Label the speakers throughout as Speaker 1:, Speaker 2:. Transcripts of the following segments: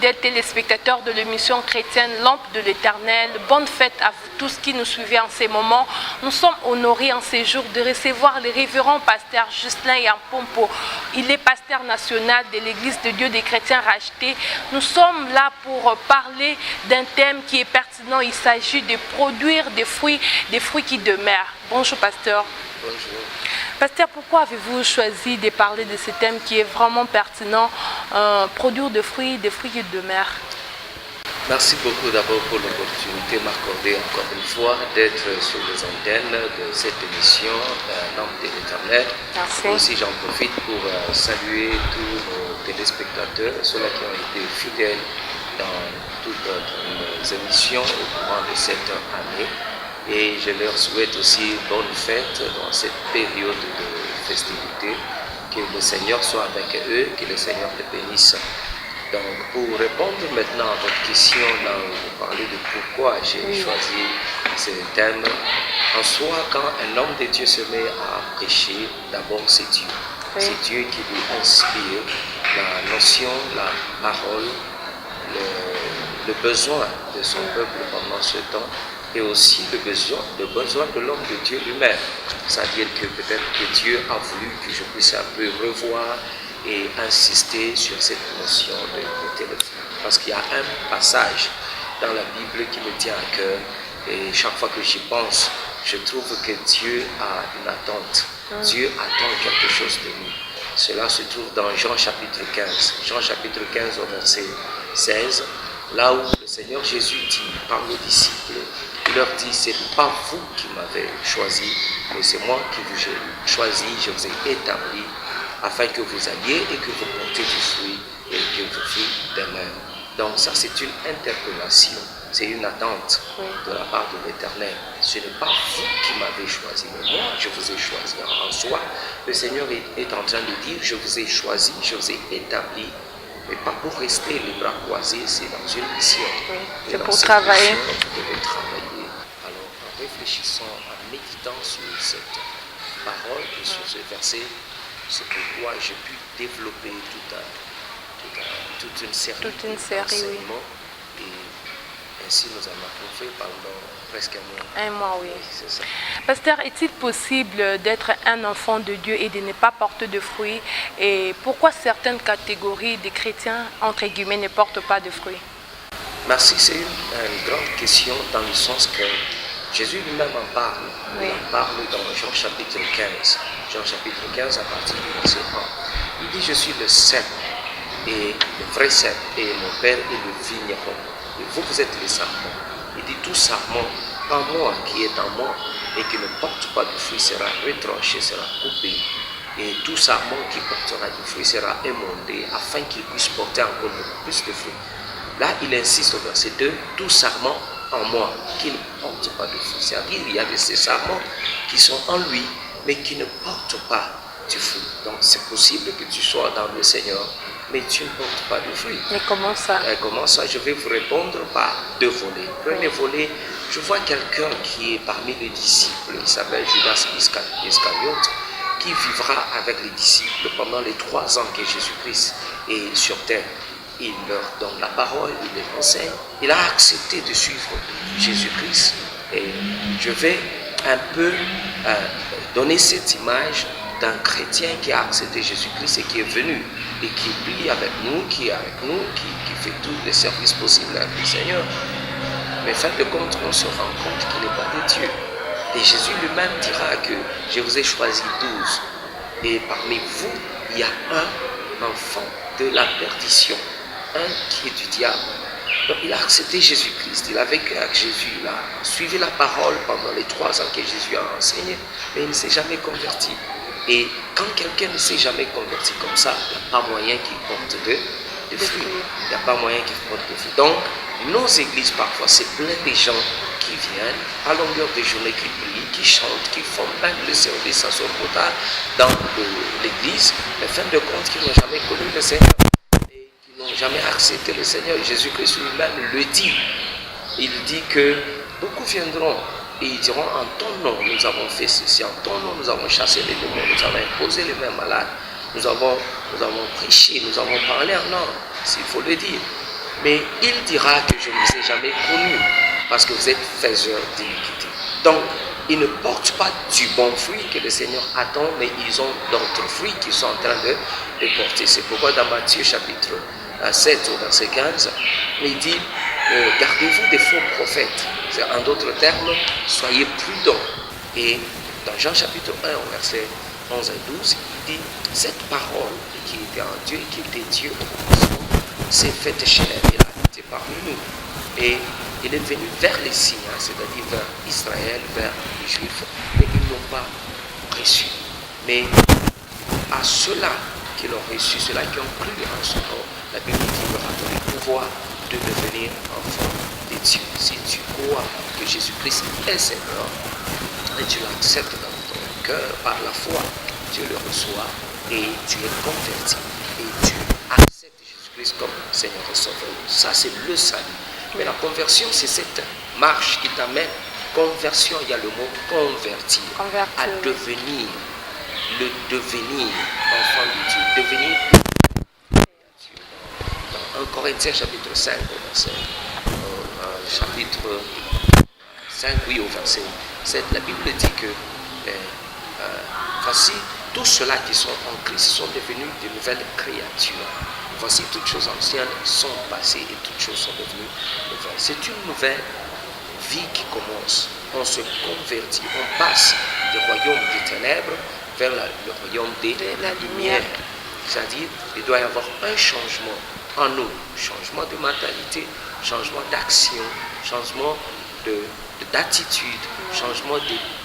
Speaker 1: fidèles téléspectateurs de l'émission chrétienne Lampe de l'Éternel. Bonne fête à vous tous qui nous suivez en ces moments. Nous sommes honorés en ces jours de recevoir le révérend pasteur Justin Yampompo. Il est pasteur national de l'Église de Dieu des chrétiens rachetés. Nous sommes là pour parler d'un thème qui est pertinent. Il s'agit de produire des fruits qui demeurent. Bonjour pasteur.
Speaker 2: Bonjour.
Speaker 1: Pasteur, pourquoi avez-vous choisi de parler de ce thème qui est vraiment pertinent, produire des fruits qui demeurent?
Speaker 2: Merci beaucoup d'abord pour l'opportunité m'accorder encore une fois d'être sur les antennes de cette émission Lampe de l'Éternel.
Speaker 1: Merci.
Speaker 2: Aussi j'en profite pour saluer tous nos téléspectateurs, ceux-là qui ont été fidèles dans toutes nos émissions au courant de cette année. Et je leur souhaite aussi bonne fête dans cette période de festivité. Que le Seigneur soit avec eux, que le Seigneur les bénisse. Donc pour répondre maintenant à votre question, là où vous parlez de pourquoi j'ai choisi ce thème, en soi, quand un homme de Dieu se met à prêcher, d'abord c'est Dieu. Oui. C'est Dieu qui lui inspire la notion, la parole, le besoin de son peuple pendant ce temps. Et aussi le besoin de l'homme de Dieu lui-même. C'est-à-dire que peut-être que Dieu a voulu que je puisse un peu revoir et insister sur cette notion de téléphone. Parce qu'il y a un passage dans la Bible qui me tient à cœur et chaque fois que j'y pense, je trouve que Dieu a une attente. Dieu attend quelque chose de nous. Cela se trouve dans Jean chapitre 15. Jean chapitre 15 au verset 16. Là où le Seigneur Jésus dit, parle aux disciples, il leur dit, c'est pas vous qui m'avez choisi, mais c'est moi qui vous ai choisi, je vous ai établi, afin que vous alliez et que vous portiez du fruit et que vos fruits demeurent. Donc ça c'est une interpellation, c'est une attente de la part de l'Éternel. Ce n'est pas vous qui m'avez choisi, mais moi je vous ai choisi. En soi, le Seigneur est en train de dire, je vous ai choisi, je vous ai établi, mais pas pour rester les bras croisés, c'est dans une mission.
Speaker 1: Oui, c'est pour travailler.
Speaker 2: Vous devez travailler. Alors, en réfléchissant, en méditant sur cette parole et sur ce verset, c'est pourquoi j'ai pu développer toute une série d'enseignements. Et ainsi, nous en avons fait pendant presque un mois.
Speaker 1: Un mois, oui.
Speaker 2: C'est ça.
Speaker 1: Pasteur, est-il possible d'être un enfant de Dieu et de ne pas porter de fruits? Et pourquoi certaines catégories de chrétiens, entre guillemets, ne portent pas de fruits?
Speaker 2: Merci, c'est une grande question dans le sens que Jésus lui-même en parle. Il en parle dans Jean chapitre 15. Jean chapitre 15 à partir du verset 1. Il dit, je suis le cep et le vrai cep et mon père est le vigneron. Et vous, vous êtes les sarments. Il dit, tout sarment en moi qui est en moi et qui ne porte pas de fruit sera retranché, sera coupé. Et tout sarment qui portera du fruit sera émondé afin qu'il puisse porter encore beaucoup plus de fruits. Là, il insiste au verset 2, tout sarment en moi qui ne porte pas de fruit. C'est-à-dire, il y a de ces sarments qui sont en lui, mais qui ne portent pas du fruit. Donc, c'est possible que tu sois dans le Seigneur, mais tu ne portes pas de fruit.
Speaker 1: Mais comment ça?
Speaker 2: Comment ça? Je vais vous répondre par deux volets. Premier volet, je vois quelqu'un qui est parmi les disciples, il s'appelle Judas Iscariote, qui vivra avec les disciples pendant les 3 ans que Jésus-Christ est sur terre. Il leur donne la parole, il les enseigne. Il a accepté de suivre Jésus-Christ. Et je vais un peu donner cette image d'un chrétien qui a accepté Jésus-Christ et qui est venu et qui prie avec nous, qui est avec nous, qui fait tous les services possibles avec le Seigneur. Mais fin de compte, on se rend compte qu'il n'est pas de Dieu. Et Jésus lui-même dira que je vous ai choisi 12. Et parmi vous, il y a un enfant de la perdition, un qui est du diable. Donc il a accepté Jésus-Christ, il a vécu avec Jésus, il a suivi la parole pendant les 3 ans que Jésus a enseigné, mais il ne s'est jamais converti. Et quand quelqu'un ne s'est jamais converti comme ça, il n'y a pas moyen qu'il porte de fruits. Il n'y a pas moyen qu'il porte de fruits. Donc, nos églises, parfois, c'est plein de gens qui viennent à longueur de journée, qui prient, qui chantent, qui font même le service à son retard dans l'église, mais fin de compte, qui n'ont jamais connu le Seigneur et qui n'ont jamais accepté le Seigneur. Jésus-Christ lui-même le dit. Il dit que beaucoup viendront et ils diront, en ton nom, nous avons fait ceci, en ton nom, nous avons chassé les démons, nous avons imposé les mains malades, nous avons prêché, nous avons parlé en langue, s'il faut le dire. Mais il dira que je ne vous ai jamais connu, parce que vous êtes faiseurs d'iniquité. Donc, ils ne portent pas du bon fruit que le Seigneur attend, mais ils ont d'autres fruits qu'ils sont en train de porter. C'est pourquoi dans Matthieu chapitre 7 au verset 15, il dit, gardez-vous des faux prophètes. En d'autres termes, soyez prudents. Et dans Jean chapitre 1 au verset 11 et 12, il dit, cette parole qui était en Dieu et qui était Dieu au commencement, s'est faite chair, il a été parmi nous. Et il est venu vers les siens, c'est-à-dire vers Israël, vers les Juifs, mais ils n'ont pas reçu. Mais à ceux-là qui l'ont reçu, ceux-là qui ont cru en son nom, la Bible dit leur a donné le pouvoir de devenir enfants de Dieu. Si tu crois que Jésus-Christ est Seigneur et tu l'acceptes dans ton cœur par la foi, tu le reçois et tu es converti et tu acceptes Jésus-Christ comme Seigneur et Sauveur. Ça, c'est le salut. Mais la conversion, c'est cette marche qui t'amène. Conversion, il y a le mot convertir. À devenir. Le devenir enfant de Dieu. Devenir dans 1 Corinthiens chapitre 5 au verset chapitre 5, oui, au verset 7, la Bible dit que voici tous ceux-là qui sont en Christ sont devenus de nouvelles créatures. Voici toutes choses anciennes sont passées et toutes choses sont devenues nouvelles. C'est une nouvelle vie qui commence. On se convertit, on passe du royaume des ténèbres vers le royaume de la lumière. C'est-à-dire, il doit y avoir un changement en nous, changement de mentalité, changement d'action, changement d'attitude, changement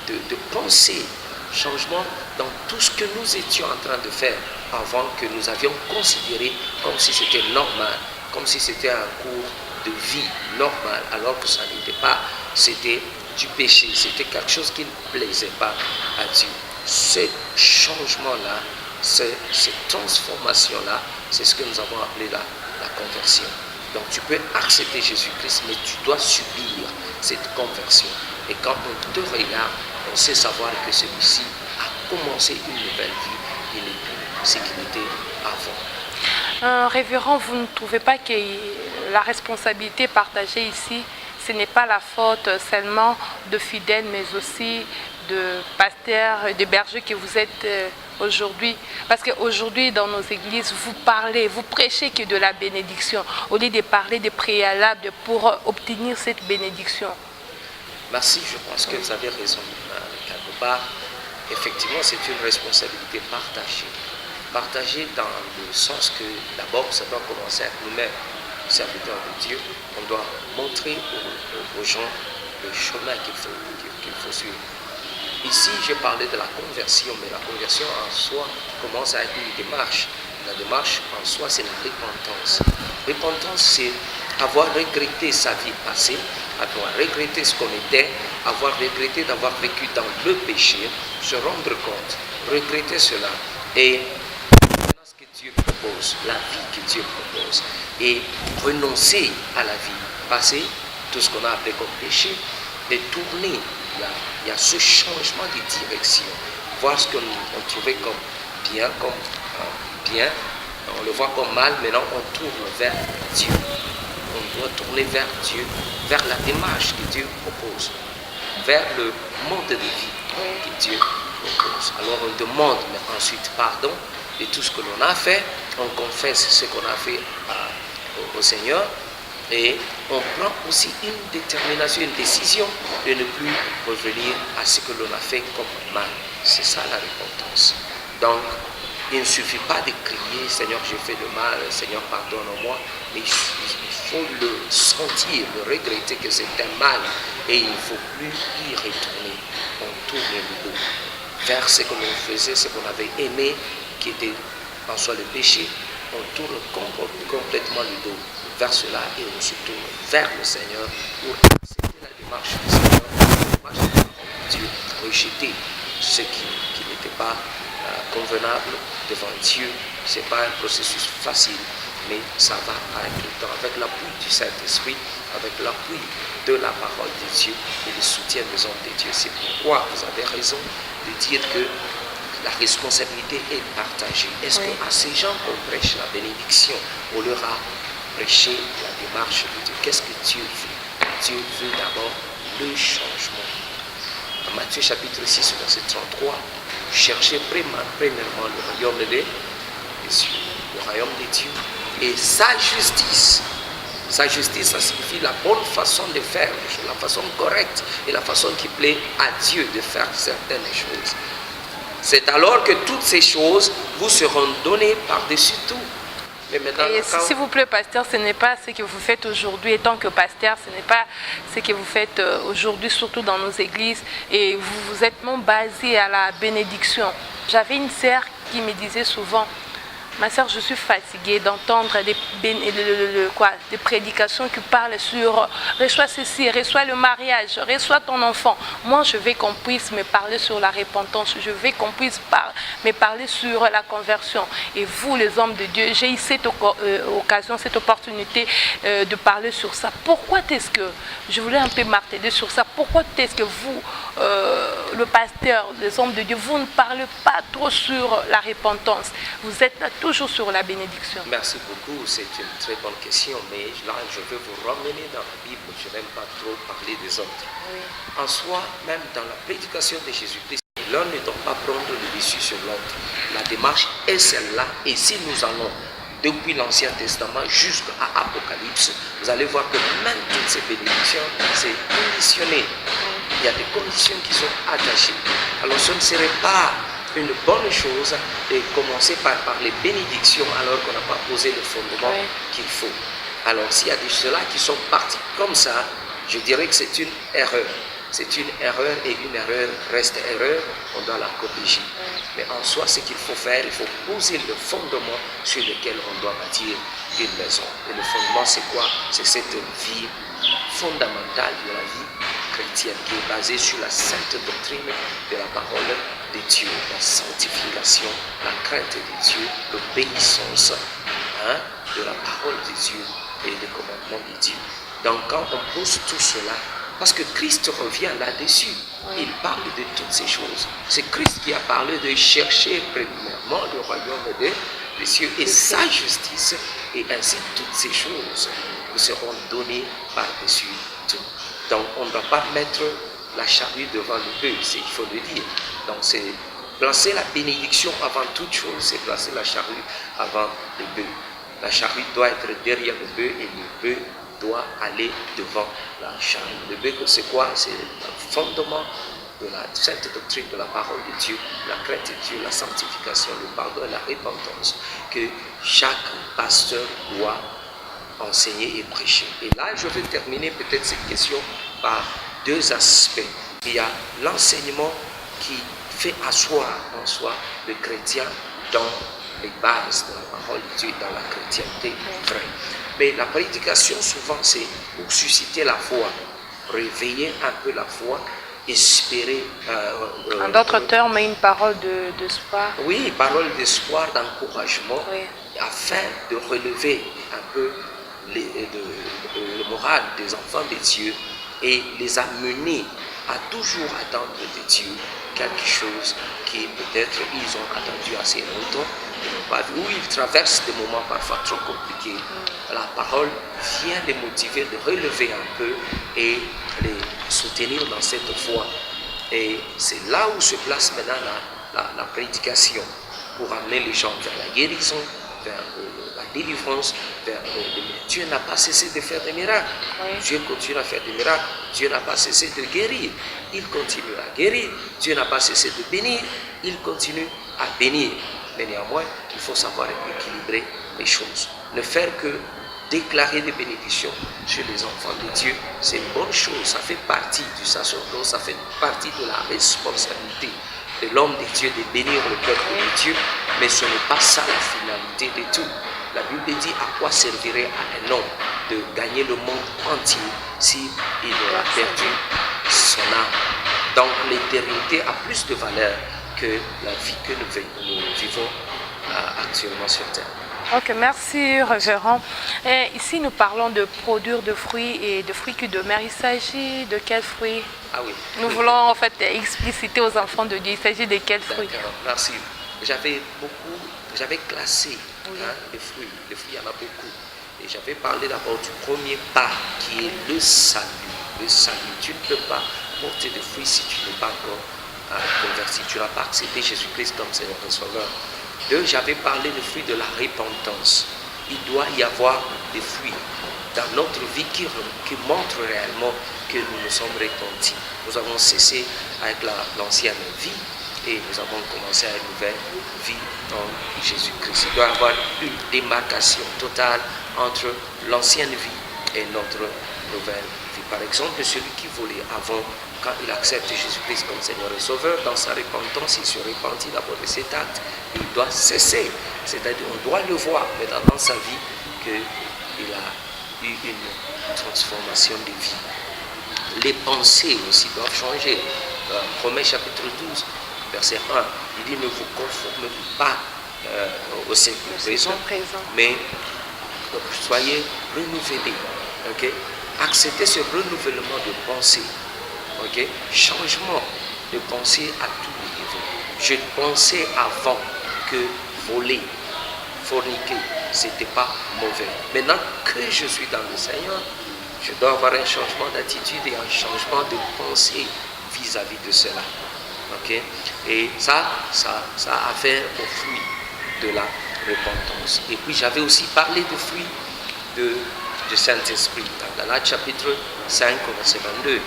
Speaker 2: de pensée, changement dans tout ce que nous étions en train de faire avant, que nous avions considéré comme si c'était normal, comme si c'était un cours de vie normal, alors que ça n'était pas, c'était du péché, c'était quelque chose qui ne plaisait pas à Dieu. Ce changement-là, cette transformation-là, c'est ce que nous avons appelé la conversion. Donc tu peux accepter Jésus-Christ, mais tu dois subir cette conversion. Et quand on te regarde, on sait savoir que celui-ci a commencé une nouvelle vie, il n'est plus ce qu'il était avant.
Speaker 1: Révérend, vous ne trouvez pas que la responsabilité partagée ici, ce n'est pas la faute seulement de fidèles, mais aussi de pasteurs et de bergers que vous êtes aujourd'hui? Parce qu'aujourd'hui, dans nos églises, vous parlez, vous prêchez que de la bénédiction, au lieu de parler des préalables pour obtenir cette bénédiction.
Speaker 2: Merci, je pense que vous avez raison. Quelque part, effectivement, c'est une responsabilité partagée. Partagée dans le sens que, d'abord, ça doit commencer avec nous-mêmes, serviteurs de Dieu. On doit montrer aux gens le chemin qu'il faut suivre. Ici, j'ai parlé de la conversion, mais la conversion en soi commence avec une démarche. La démarche en soi, c'est la repentance. Repentance, c'est avoir regretté sa vie passée, avoir regretté ce qu'on était, avoir regretté d'avoir vécu dans le péché, se rendre compte, regretter cela et ce que Dieu propose, la vie que Dieu propose, et renoncer à la vie passée, tout ce qu'on a appelé comme péché, et tourner. Il y a ce changement de direction, voir ce qu'on trouvait comme bien, on le voit comme mal, maintenant on tourne vers Dieu. On doit tourner vers Dieu, vers la démarche que Dieu propose, vers le mode de vie que Dieu propose. Alors on demande mais ensuite pardon de tout ce que l'on a fait, on confesse ce qu'on a fait au Seigneur et on prend aussi une détermination, une décision de ne plus revenir à ce que l'on a fait comme mal. C'est ça la repentance. Donc, il ne suffit pas de crier, Seigneur, j'ai fait le mal, Seigneur, pardonne-moi. Mais il faut le sentir, le regretter que c'est un mal. Et il ne faut plus y retourner. On tourne le dos vers ce que l'on faisait, ce qu'on avait aimé, qui était en soi le péché. On tourne complètement le dos vers cela et on se tourne vers le Seigneur pour accepter la démarche du Seigneur, la démarche de Dieu, rejeter ce qui n'était pas convenable devant Dieu. Ce n'est pas un processus facile, mais ça va avec le temps, avec l'appui du Saint-Esprit, avec l'appui de la parole de Dieu et le soutien des hommes de Dieu. C'est pourquoi vous avez raison de dire que la responsabilité est partagée. Est-ce qu'à ces gens qu'on prêche la bénédiction, on leur a prêché la démarche de Dieu. Qu'est-ce que Dieu veut? Dieu veut d'abord le changement. En Matthieu chapitre 6, verset 33, cherchez premièrement le royaume des cieux, le royaume des dieux et sa justice. Sa justice, ça signifie la bonne façon de faire les choses, la façon correcte et la façon qui plaît à Dieu de faire certaines choses. C'est alors que toutes ces choses vous seront données par-dessus tout. Mais maintenant,
Speaker 1: et s'il vous plaît, pasteur, ce n'est pas ce que vous faites aujourd'hui. Et tant que pasteur, ce n'est pas ce que vous faites aujourd'hui, surtout dans nos églises. Et vous vous êtes non basé à la bénédiction. J'avais une sœur qui me disait souvent, ma sœur, je suis fatiguée d'entendre des prédications qui parlent sur reçois ceci, reçois le mariage, reçois ton enfant. Moi, je veux qu'on puisse me parler sur la repentance. Je veux qu'on puisse me parler sur la conversion. Et vous, les hommes de Dieu, j'ai eu cette occasion, cette opportunité de parler sur ça. Pourquoi est-ce que, je voulais un peu marteler sur ça, pourquoi est-ce que vous, le pasteur, les hommes de Dieu, vous ne parlez pas trop sur la repentance? Vous êtes toujours sur la bénédiction.
Speaker 2: Merci beaucoup, c'est une très bonne question, mais là je veux vous ramener dans la Bible. Je n'aime pas trop parler des autres.
Speaker 1: Oui.
Speaker 2: En soi, même dans la prédication de Jésus-Christ, l'un ne doit pas prendre le dessus sur l'autre. La démarche est celle-là, et si nous allons depuis l'Ancien Testament jusqu'à Apocalypse, vous allez voir que même toutes ces bénédictions, c'est conditionné. Il y a des conditions qui sont attachées. Alors ce ne serait pas une bonne chose de commencer par les bénédictions alors qu'on n'a pas posé le fondement qu'il faut. Alors s'il y a des ceux-là qui sont partis comme ça, je dirais que c'est une erreur. C'est une erreur et une erreur reste erreur, on doit la corriger. Mais en soi, ce qu'il faut faire, il faut poser le fondement sur lequel on doit bâtir une maison. Et le fondement, c'est quoi? C'est cette vie fondamentale de la vie chrétienne qui est basée sur la sainte doctrine de la parole de Dieu, la sanctification, la crainte de Dieu, l'obéissance de la parole de Dieu et des commandements de Dieu. Donc quand on pose tout cela, parce que Christ revient là-dessus, il parle de toutes ces choses. C'est Christ qui a parlé de chercher premièrement le royaume des cieux et sa justice, et ainsi toutes ces choses vous seront données par-dessus tout. Donc on ne doit pas mettre la charrue devant le bœuf, il faut le dire. Donc c'est placer la bénédiction avant toute chose, c'est placer la charrue avant le bœuf. La charrue doit être derrière le bœuf et le bœuf doit aller devant la charrue. Le bœuf, c'est quoi? C'est le fondement de la sainte doctrine de la parole de Dieu, la crainte de Dieu, la sanctification, le pardon et la repentance que chaque pasteur doit enseigner et prêcher. Et là, je vais terminer peut-être cette question par deux aspects. Il y a l'enseignement qui fait asseoir en soi le chrétien dans les bases de la parole de Dieu, dans la chrétienté vraie. Mais la prédication, souvent, c'est pour susciter la foi, réveiller un peu la foi, espérer.
Speaker 1: En d'autres termes, une parole d'espoir.
Speaker 2: Oui, parole d'espoir, d'encouragement,
Speaker 1: oui,
Speaker 2: afin de relever un peu le moral des enfants de Dieu et les amener à toujours attendre de Dieu quelque chose qui peut-être ils ont attendu assez longtemps, où ils traversent des moments parfois trop compliqués. La parole vient les motiver, de relever un peu et les soutenir dans cette foi. Et c'est là où se place maintenant la prédication, pour amener les gens vers la guérison, vers la délivrance, vers Dieu n'a pas cessé de faire des miracles. Oui. Dieu continue à faire des miracles. Dieu n'a pas cessé de guérir. Il continue à guérir. Dieu n'a pas cessé de bénir. Il continue à bénir. Mais néanmoins, il faut savoir équilibrer les choses. Ne faire que déclarer des bénédictions sur les enfants de Dieu, c'est une bonne chose. Ça fait partie du sacerdoce, ça fait partie de la responsabilité de l'homme de Dieu de bénir le peuple de Dieu, mais ce n'est pas ça la finalité de tout. La Bible dit à quoi servirait à un homme de gagner le monde entier s'il aura perdu son âme. Donc l'éternité a plus de valeur que la vie que nous vivons actuellement sur terre.
Speaker 1: Ok, merci révérend. Et ici nous parlons de produire de fruits et de fruits de mer. Il s'agit de quels fruits?
Speaker 2: Ah oui.
Speaker 1: Nous voulons en fait expliciter aux enfants de Dieu. Il s'agit de quels fruits?
Speaker 2: Merci. J'avais classé les fruits. Les fruits, il y en a beaucoup. Et j'avais parlé d'abord du premier pas qui est le salut. Le salut. Tu ne peux pas porter de fruits si tu n'es pas encore converti. Tu n'as pas accepté Jésus-Christ comme Seigneur et Sauveur. Deux, j'avais parlé du fruit de la repentance. Il doit y avoir des fruits dans notre vie qui montrent réellement que nous nous sommes repentis. Nous avons cessé avec l'ancienne vie et nous avons commencé à une nouvelle vie en Jésus-Christ. Il doit y avoir une démarcation totale entre l'ancienne vie et notre nouvelle vie. Par exemple, celui qui volait avant, quand il accepte Jésus-Christ comme Seigneur et Sauveur, dans sa repentance, il se repentit d'abord de cet acte. Il doit cesser. C'est-à-dire, on doit le voir maintenant dans sa vie qu'il a eu une transformation de vie. Les pensées aussi doivent changer. Romains chapitre 12, verset 1, il dit ne vous conformez pas au siècle présent, mais soyez renouvelés. Okay? Acceptez ce renouvellement de pensée. Okay? Changement de pensée à tous les niveaux. Je pensais avant que voler, forniquer, ce n'était pas mauvais. Maintenant que je suis dans le Seigneur, je dois avoir un changement d'attitude et un changement de pensée vis-à-vis de cela. Okay? Et ça a affaire au fruit de la repentance. Et puis j'avais aussi parlé du fruit du Saint-Esprit. Dans Galates chapitre 5, verset 22,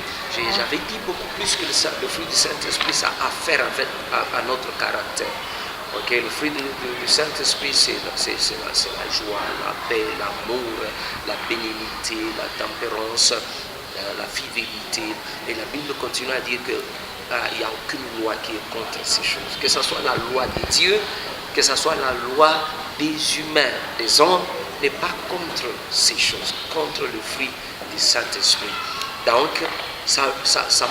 Speaker 2: j'avais dit beaucoup plus que le fruit du Saint-Esprit, ça a affaire à notre caractère. Okay? Le fruit du Saint-Esprit, c'est la joie, la paix, l'amour, la bénignité, la tempérance, la fidélité. Et la Bible continue à dire qu'il n'y a aucune loi qui est contre ces choses. Que ce soit la loi de Dieu, que ce soit la loi des humains, des hommes, n'est pas contre ces choses, contre le fruit du Saint-Esprit. Donc, ça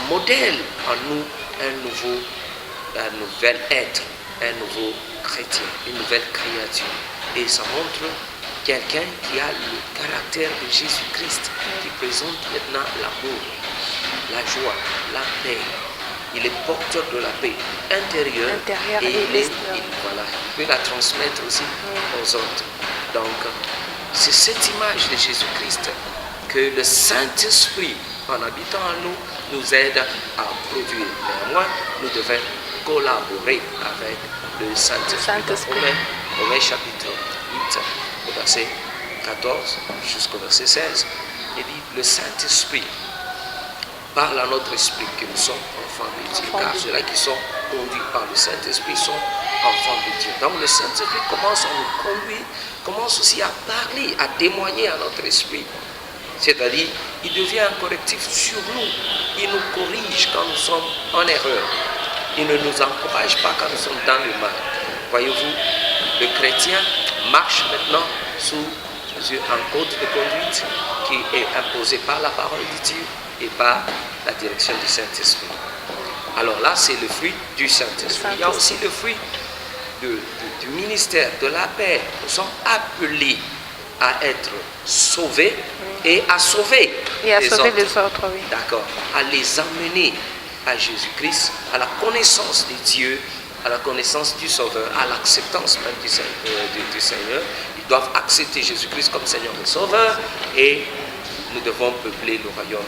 Speaker 2: modèle en nous un nouvel être, un nouveau chrétien, une nouvelle créature. Et ça montre quelqu'un qui a le caractère de Jésus-Christ, qui présente maintenant l'amour, la joie, la paix. Il est porteur de la paix intérieure et il peut la transmettre aussi aux autres. Donc, c'est cette image de Jésus-Christ que le Saint-Esprit, en habitant en nous, nous aide à produire. Néanmoins, nous devons collaborer avec le Saint-Esprit. Romains chapitre 8, au verset 14 jusqu'au verset 16, il dit, le Saint-Esprit parle à notre esprit que nous sommes enfants de Dieu, car ceux-là qui sont conduits par le Saint-Esprit sont enfants de Dieu. Donc le Saint-Esprit commence à nous conduire, commence aussi à parler, à témoigner à notre esprit. C'est-à-dire, il devient un correctif sur nous. Il nous corrige quand nous sommes en erreur. Il ne nous encourage pas quand nous sommes dans le mal. Voyez-vous, le chrétien marche maintenant sous un code de conduite qui est imposé par la parole de Dieu et par la direction du Saint-Esprit. Alors là, c'est le fruit du Saint-Esprit. Il y a aussi le fruit du ministère de la paix. Nous sommes appelés à être sauvés et à sauver les autres. Oui. D'accord. À les amener à Jésus-Christ, à la connaissance de Dieu, à la connaissance du Sauveur, à l'acceptance même du Seigneur. Ils doivent accepter Jésus-Christ comme Seigneur et Sauveur et nous devons peupler le royaume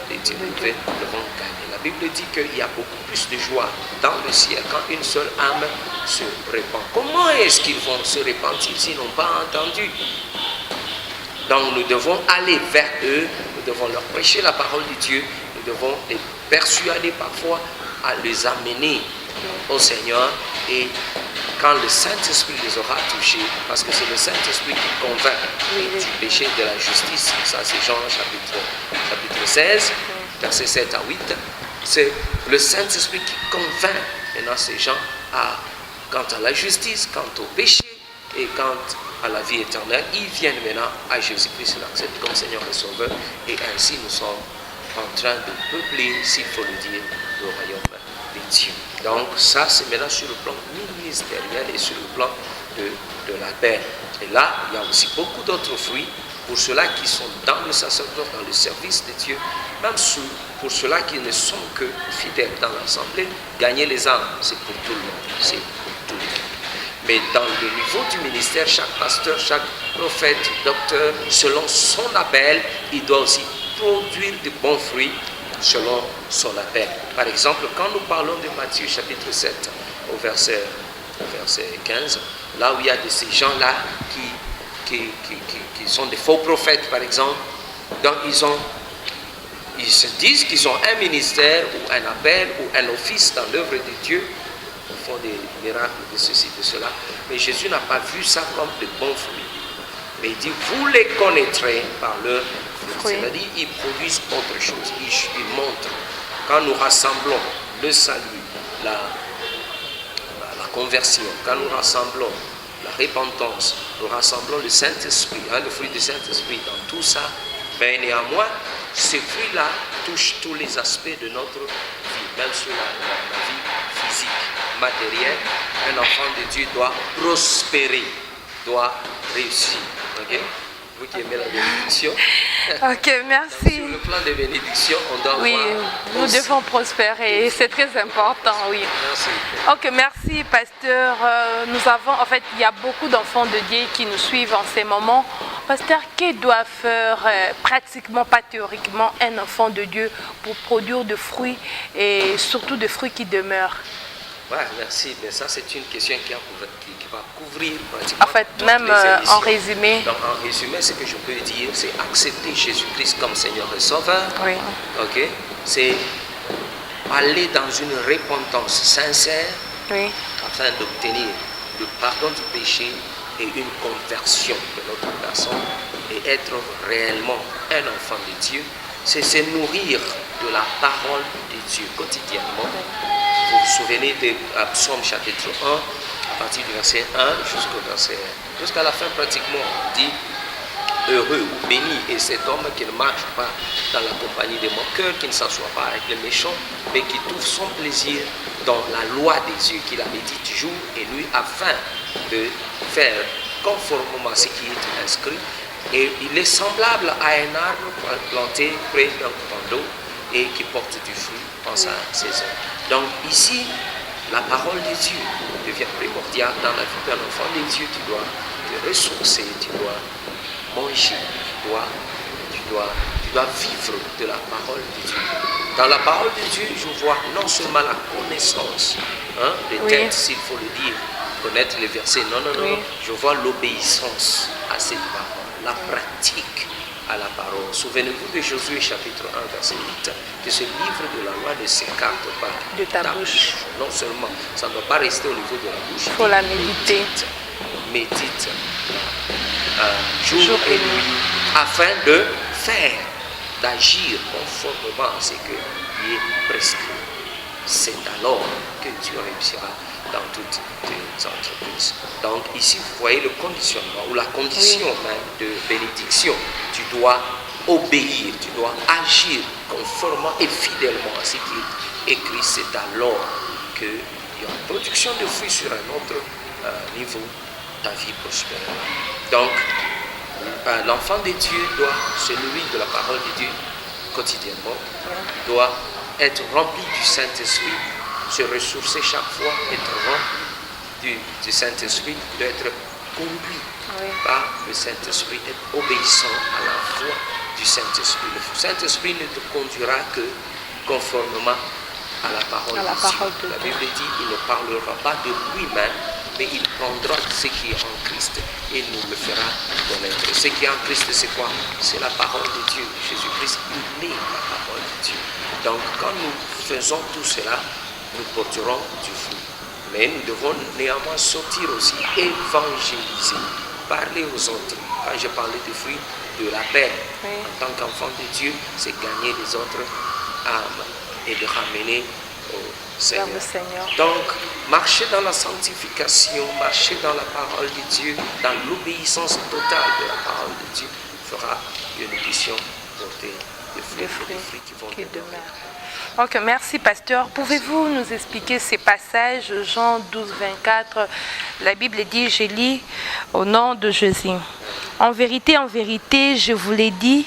Speaker 2: de Dieu. Nous devons gagner. La Bible dit qu'il y a beaucoup plus de joie dans le ciel quand une seule âme se répand. Comment est-ce qu'ils vont se repentir s'ils n'ont pas entendu? Donc nous devons aller vers eux, nous devons leur prêcher la parole de Dieu, nous devons les persuader parfois à les amener au Seigneur et quand le Saint-Esprit les aura touchés, parce que c'est le Saint-Esprit qui convainc du péché de la justice, ça c'est Jean chapitre 16, versets 7 à 8, c'est le Saint-Esprit qui convainc maintenant ces gens quant à la justice, quant au péché et quant à la vie éternelle. Ils viennent maintenant à Jésus-Christ, l'acceptent comme Seigneur et Sauveur et ainsi nous sommes en train de peupler, s'il faut le dire, le royaume de Dieu. Donc ça c'est maintenant sur le plan ministériel et sur le plan de la paix. Et là, il y a aussi beaucoup d'autres fruits pour ceux-là qui sont dans le sacerdoce, dans le service de Dieu, même pour ceux-là qui ne sont que fidèles dans l'assemblée. Gagner les âmes, c'est pour tout le monde. C'est pour tout le monde. Mais dans le niveau du ministère, chaque pasteur, chaque prophète, docteur, selon son appel, il doit aussi produire de bons fruits selon son appel. Par exemple, quand nous parlons de Matthieu chapitre 7, au verset 15, là où il y a de ces gens-là qui sont des faux prophètes, par exemple, donc ils se disent qu'ils ont un ministère ou un appel ou un office dans l'œuvre de Dieu, ils font des miracles de ceci, de cela, mais Jésus n'a pas vu ça comme de bons fruits. Mais il dit, vous les connaîtrez par leurs fruits. C'est-à-dire, ils produisent autre chose, ils montrent. Quand nous rassemblons le salut, la conversion, quand nous rassemblons la repentance, nous rassemblons le Saint-Esprit, le fruit du Saint-Esprit dans tout ça, ben néanmoins, ce fruit-là touche tous les aspects de notre vie, même sur la vie physique, matérielle. Un enfant de Dieu doit prospérer, doit réussir. Okay? Vous qui aimez la bénédiction.
Speaker 1: Ok, merci.
Speaker 2: Sur le plan de bénédiction, on doit
Speaker 1: nous devons prospérer, c'est très important, oui.
Speaker 2: Merci.
Speaker 1: Ok, merci, pasteur. Nous avons, en fait, il y a beaucoup d'enfants de Dieu qui nous suivent en ces moments. Pasteur, que doit faire pratiquement, pas théoriquement, un enfant de Dieu pour produire de fruits et surtout de fruits qui demeurent?
Speaker 2: Ouais, merci. Mais ça, c'est une question qui va couvrir pratiquement.
Speaker 1: En fait,
Speaker 2: toutes
Speaker 1: même
Speaker 2: les émissions.
Speaker 1: en résumé.
Speaker 2: Donc, en résumé, ce que je peux dire, c'est accepter Jésus-Christ comme Seigneur et Sauveur.
Speaker 1: Oui.
Speaker 2: Ok. C'est aller dans une repentance sincère,
Speaker 1: Oui.
Speaker 2: afin d'obtenir le pardon du péché et une conversion de notre personne et être réellement un enfant de Dieu. C'est se nourrir de la parole de Dieu quotidiennement. Vous vous souvenez de Psaume chapitre 1, à partir du verset 1 jusqu'à la fin pratiquement, on dit heureux ou béni est cet homme qui ne marche pas dans la compagnie des moqueurs, qui ne s'assoit pas avec les méchants, mais qui trouve son plaisir dans la loi des dieux, qui la médite jour et nuit afin de faire conformément à ce qui est inscrit. Et il est semblable à un arbre planté près d'un courant d'eau et qui porte du fruit en sa saison. Donc ici, la parole de Dieu devient primordiale dans la vie d'un enfant de Dieu. Tu dois te ressourcer, tu dois manger, tu dois vivre de la parole de Dieu. Dans la parole de Dieu, je vois non seulement la connaissance, de tête, s'il faut le dire, connaître les versets, non, je vois l'obéissance à cette parole, la pratique à la parole. Souvenez-vous de Josué chapitre 1, verset 8, que ce livre de la loi ne s'écarte pas
Speaker 1: de ta bouche.
Speaker 2: Non seulement, ça ne doit pas rester au niveau de la bouche.
Speaker 1: Il faut la méditer.
Speaker 2: Médite jour et nuit, afin de faire, d'agir conformément à ce qui est prescrit. C'est alors que tu réussiras dans toutes tes entreprises. Donc ici, vous voyez le conditionnement ou la condition même de bénédiction. Tu dois obéir, tu dois agir conformément et fidèlement à ce qui est écrit. C'est alors qu'il y a une production de fruits sur un autre niveau. Ta vie prospérera. Donc, l'enfant de Dieu doit se nourrir de la parole de Dieu quotidiennement, doit être rempli du Saint-Esprit, se ressourcer chaque fois, être rempli du Saint-Esprit, doit être conduit par le Saint-Esprit, être obéissant à la voix du Saint-Esprit. Le Saint-Esprit ne te conduira que conformément à la parole de Dieu. La Bible dit, il ne parlera pas de lui-même, mais il prendra ce qui est en Christ et nous le fera connaître. Ce qui est en Christ, c'est quoi? C'est la parole de Dieu. Jésus-Christ, il est la parole de Dieu. Donc, quand nous faisons tout cela, nous porterons du fruit. Mais nous devons néanmoins sortir aussi, évangéliser, parler aux autres. Quand je parlais du fruit de la paix, en tant qu'enfant de Dieu, c'est gagner les autres âmes et de ramener au Seigneur. Donc, marcher dans la sanctification, marcher dans la parole de Dieu, dans l'obéissance totale de la parole de Dieu, fera que nous puissions porter des fruits qui vont demeurer.
Speaker 1: Ok, merci pasteur. Pouvez-vous nous expliquer ces passages, Jean 12, 24, la Bible dit, je lis au nom de Jésus. En vérité, je vous l'ai dit,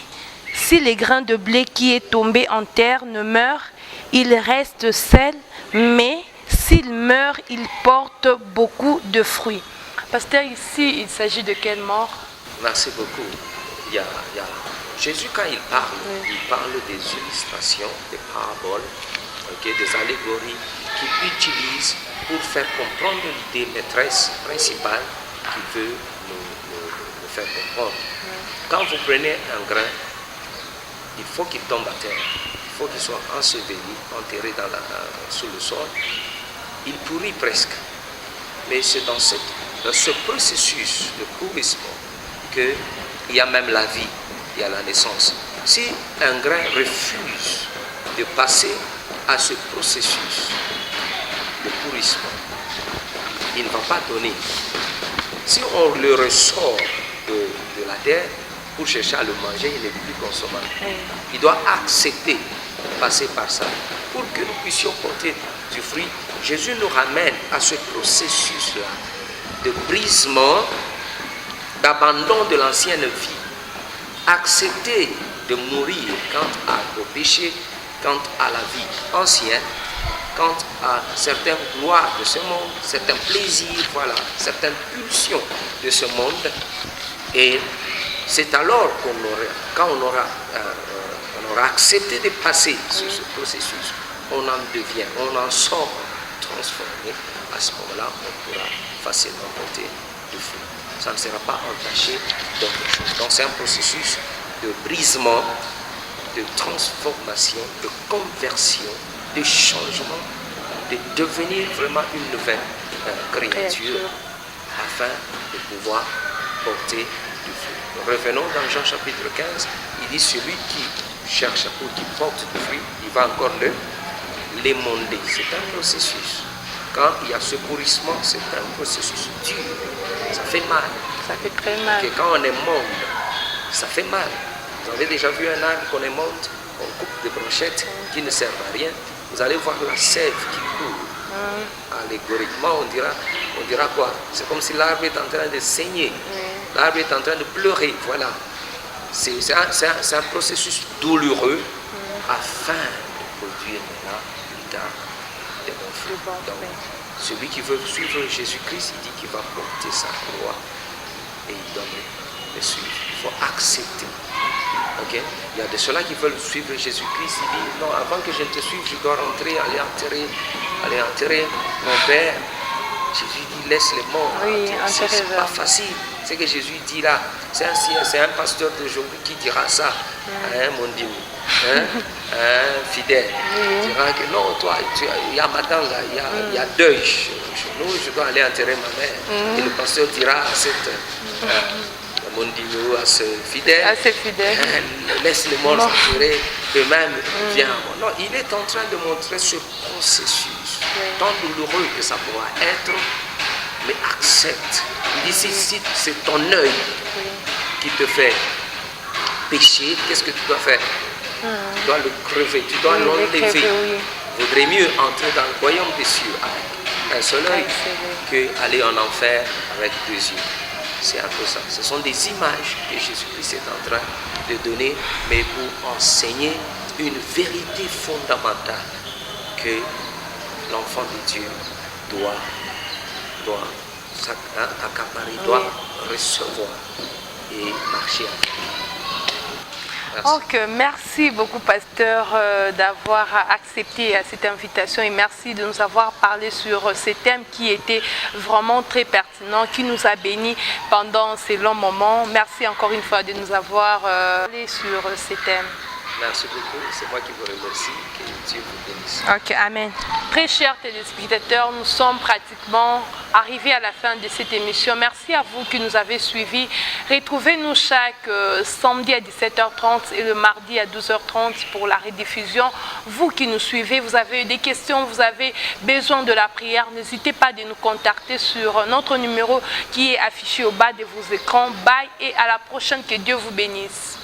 Speaker 1: si les grains de blé qui est tombé en terre ne meurent, il reste seul, mais s'il meurt, il porte beaucoup de fruits. Pasteur, ici, il s'agit de quelle mort?
Speaker 2: Merci beaucoup. Jésus, quand il parle des illustrations, des paraboles, des allégories qu'il utilise pour faire comprendre l'idée maîtresse principale qu'il veut nous faire comprendre. Quand vous prenez un grain, il faut qu'il tombe à terre, il faut qu'il soit enseveli, enterré sous le sol. Il pourrit presque. Mais c'est dans ce processus de pourrissement qu'il y a même la vie, il y a la naissance. Si un grain refuse de passer à ce processus de pourrissement, il ne va pas donner. Si on le ressort de la terre pour chercher à le manger, il n'est plus consommable. Il doit accepter de passer par ça. Pour que nous puissions porter du fruit, Jésus nous ramène à ce processus-là de brisement, d'abandon de l'ancienne vie. Accepter de mourir quant au péché, quant à la vie ancienne, quant à certaines gloires de ce monde, certains plaisirs, certaines pulsions de ce monde. Et c'est alors quand on aura accepté de passer sur ce processus, on en sort transformé. À ce moment-là, on pourra facilement porter du fruit. Ça ne sera pas entaché d'autre chose. Donc c'est un processus de brisement, de transformation, de conversion, de changement, de devenir vraiment une nouvelle créature afin de pouvoir porter du fruit. Revenons dans Jean chapitre 15, il dit celui qui cherche ou qui porte du fruit, il va encore l'émonder. C'est un processus. Quand il y a ce pourrissement, c'est un processus dur. Ça fait mal.
Speaker 1: Ça fait très mal.
Speaker 2: Et quand on émonde, ça fait mal. Vous avez déjà vu un arbre qu'on émonde, on coupe des branchettes qui ne servent à rien. Vous allez voir la sève qui coule. Allégoriquement, on dira quoi? C'est comme si l'arbre est en train de saigner. L'arbre est en train de pleurer. Voilà. C'est un processus douloureux afin de produire maintenant plus tard des bons fruits. Donc, celui qui veut suivre Jésus-Christ, il dit qu'il va porter sa croix et il doit le suivre. Il faut accepter. Okay? Il y a de ceux-là qui veulent suivre Jésus-Christ. Il dit non, avant que je te suive, je dois rentrer, aller enterrer mon père. Jésus dit laisse les morts.
Speaker 1: Oui,
Speaker 2: c'est pas facile. C'est que Jésus dit là, c'est un pasteur d'aujourd'hui qui dira ça mon Dieu, un fidèle. Il dira que non, toi, il y a maintenant là, il y a deuil chez nous, je dois aller enterrer ma mère. Et le pasteur dira à mon Dieu, à ce fidèle, laisse les morts s'enterrer, eux-mêmes viens. Non, il est en train de montrer ce processus, tant douloureux que ça pourra être, mais accepte. Il dit, si c'est ton œil qui te fait pécher, qu'est-ce que tu dois faire? Tu dois le crever, tu dois l'enlever. Il vaudrait mieux entrer dans le royaume des cieux avec un seul œil qu'aller en enfer avec deux yeux. C'est un peu ça. Ce sont des images que Jésus-Christ est en train de donner, mais pour enseigner une vérité fondamentale que l'enfant de Dieu doit accaparer, doit recevoir et marcher avec.
Speaker 1: Donc, merci beaucoup, pasteur, d'avoir accepté cette invitation et merci de nous avoir parlé sur ces thèmes qui étaient vraiment très pertinents, qui nous a bénis pendant ces longs moments. Merci encore une fois de nous avoir parlé sur ces thèmes.
Speaker 2: Merci beaucoup, c'est moi qui vous remercie, que Dieu vous bénisse.
Speaker 1: Ok, amen. Très chers téléspectateurs, nous sommes pratiquement arrivés à la fin de cette émission. Merci à vous qui nous avez suivis. Retrouvez-nous chaque samedi à 17h30 et le mardi à 12h30 pour la rediffusion. Vous qui nous suivez, vous avez des questions, vous avez besoin de la prière, n'hésitez pas de nous contacter sur notre numéro qui est affiché au bas de vos écrans. Bye et à la prochaine, que Dieu vous bénisse.